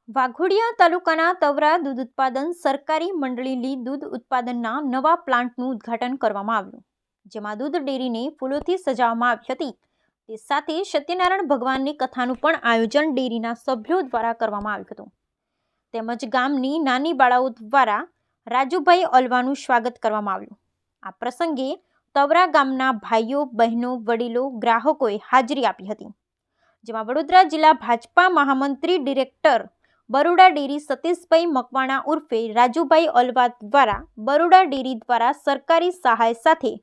વાઘોડિયા તાલુકાના તવરા દૂધ ઉત્પાદન સરકારી મંડળીની દૂધ ઉત્પાદનના નવા પ્લાન્ટનું ઉદ્ઘાટન કરવામાં આવ્યું, જેમાં દૂધ ડેરીને ફૂલોથી સજાવવામાં આવી હતી। તે સાથે સત્યનારાયણ ભગવાનની કથાનું પણ આયોજન ડેરીના સભ્યો દ્વારા કરવામાં આવ્યું હતું, તેમજ ગામની નાની બાળાઓ દ્વારા રાજુભાઈ અલવાનું સ્વાગત કરવામાં આવ્યું। આ પ્રસંગે તવરા ગામના ભાઈઓ, બહેનો, વડીલો, ગ્રાહકોએ હાજરી આપી હતી, જેમાં વડોદરા જિલ્લા ભાજપા મહામંત્રી ડિરેક્ટર બરોડા ડેરી સતીશભાઈ મકવાણા ઉર્ફે રાજુભાઈ અલવા દ્વારા બરોડા ડેરી દ્વારા સરકારી સહાય સાથે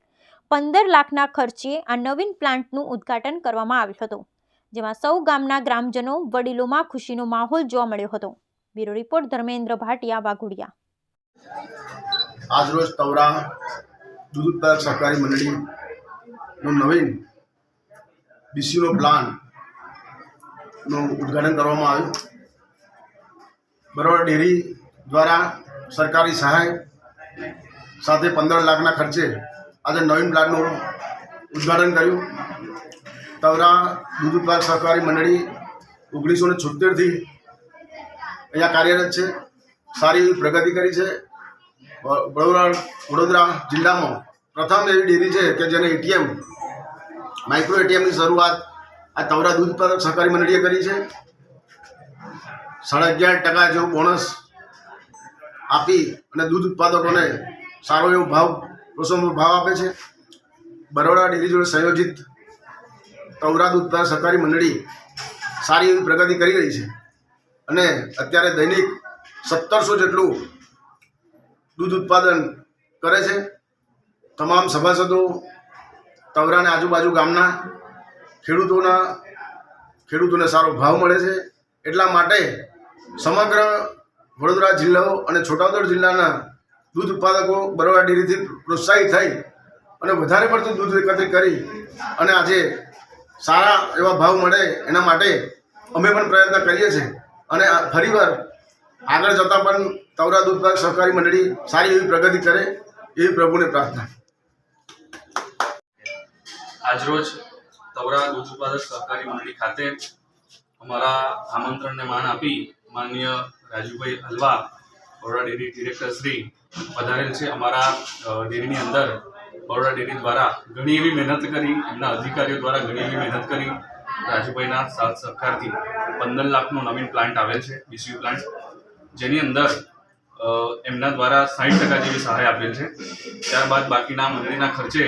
15 લાખના ખર્ચે આ નવીન પ્લાન્ટનું ઉદ્ઘાટન કરવામાં આવ્યું હતું, જેમાં સૌ ગામના ગ્રામજનો, વડીલોમાં ખુશીનો માહોલ જોવા મળ્યો હતો। Bureau report Dharmendra Bhatia, Waghodia. આજરોજ તવરા દૂધ ઉત્પાદક સહકારી મંડળીનું નવીન બીસીનો પ્લાનનું ઉદ્ઘાટન કરવામાં આવ્યું। બરોડા ડેરી દ્વારા સરકારી સહાય સાથે 15 લાખના ખર્ચે આજે નવીન પ્લાનનું ઉદ્ઘાટન કર્યું। તવરા દૂધ ઉત્પાદક સહકારી મંડળી 1976થી અહીંયા કાર્યરત છે, સારી એવી પ્રગતિ કરી છે। વડોદરા જિલ્લામાં પ્રથમ એવી ડેરી છે કે જેને એટીએમ, માઇક્રો એટીએમની શરૂઆત આ તવરા દૂધ ઉત્પાદક સહકારી મંડળીએ કરી છે। 11.5% જેવું બોનસ આપી અને દૂધ ઉત્પાદકોને સારો એવો પ્રોત્સાહનનો ભાવ આપે છે। બરોડા ડેરી જોડે સંયોજિત તવરા દૂધ ઉત્પાદક સહકારી મંડળી સારી એવી પ્રગતિ કરી રહી છે અને અત્યારે દૈનિક 1700 જેટલું દૂધ ઉત્પાદન કરે છે। તમામ સભાસદો તવરા અને આજુબાજુ ગામના ખેડૂતોને સારો ભાવ મળે છે। એટલા માટે સમગ્ર વડોદરા જિલ્લો અને છોટાઉદેપુર જિલ્લાના દૂધ ઉત્પાદકો બરોડા ડેરીથી પ્રોત્સાહિત થઈ અને વધારે પડતું દૂધ એકત્રિત કરી અને આજે સારા એવા ભાવ મળે એના માટે અમે પણ પ્રયત્ન કરીએ છીએ અને ફરીવાર આગળ જતાં પણ તવરા દૂધ ઉત્પાદક સહકારી મંડળી સારી એવી પ્રગતિ કરે એવી પ્રભુને પ્રાર્થના। આજરોજ તવરા દૂધ ઉત્પાદક સહકારી મંડળી ખાતે અમારા આમંત્રણને માન આપી માનનીય રાજુભાઈ અલવા, બરોડા ડેરી ડિરેક્ટર શ્રી પધારેલ છે। અમારા ડેરીની અંદર બરોડા ડેરી દ્વારા ઘણી એવી મહેનત કરી, એમના અધિકારીઓ દ્વારા ઘણી એવી મહેનત કરી રાજુભાઈના સાથ સહકારથી 15 લાખનો નવીન પ્લાન્ટ આવેલ છે, બીસીયુ પ્લાન્ટ, જેની અંદર એમના દ્વારા 60% જેવી સહાય આપેલ છે। ત્યારબાદ બાકીના મંડળીના ખર્ચે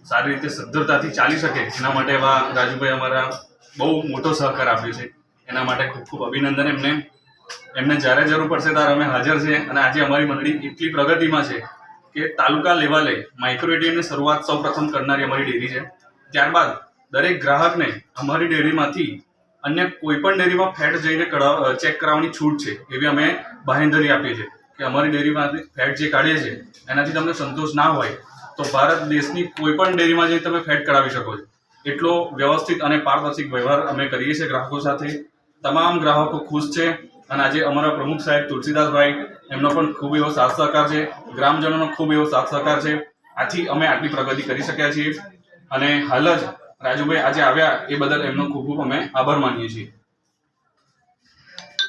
સારી રીતે સદ્ધરતાથી ચાલી શકે એના માટે એવા રાજુભાઈ અમારા બહુ મોટો સહકાર આપ્યો છે। એના માટે ખૂબ ખૂબ અભિનંદન એમને જ્યારે જરૂર પડશે ત્યારે અમે હાજર છે અને આજે અમારી મંડળી એટલી પ્રગતિમાં છે કે તાલુકા લેવલે માઇક્રો એટીએમની શરૂઆત સૌ પ્રથમ કરનારી અમારી ડેરી છે। ત્યારબાદ દરેક ગ્રાહકને અમારી ડેરીમાંથી અન્ય કોઈ પણ ડેરીમાં ફેટ જઈને ચેક કરાવવાની છૂટ છે એવી અમે બાંહેધરી આપીએ છીએ કે અમારી ડેરીમાંથી ફેટ જે કાઢીએ છીએ એનાથી તમને સંતોષ ના હોય તો ભારત દેશની કોઈ પણ ડેરીમાં જઈને તમે ફેટ કઢાવી શકો છો। એટલો વ્યવસ્થિત અને પારદર્શક વ્યવહાર અમે કરીએ છીએ ગ્રાહકો સાથે। તમામ ગ્રાહકો ખુશ છે અને આજે અમારા પ્રમુખ સાહેબ તુલસીદાસભાઈ, એમનો પણ ખૂબ એવો સાથ સહકાર છે, ગ્રામજનોનો ખૂબ એવો સાથ સહકાર છે। આથી અમે આટલી પ્રગતિ કરી શક્યા છીએ અને હાલ જ રાજુભાઈ આજે આવ્યા એ બદલ એમનો ખૂબ ખૂબ અમે આભાર માનીએ છીએ।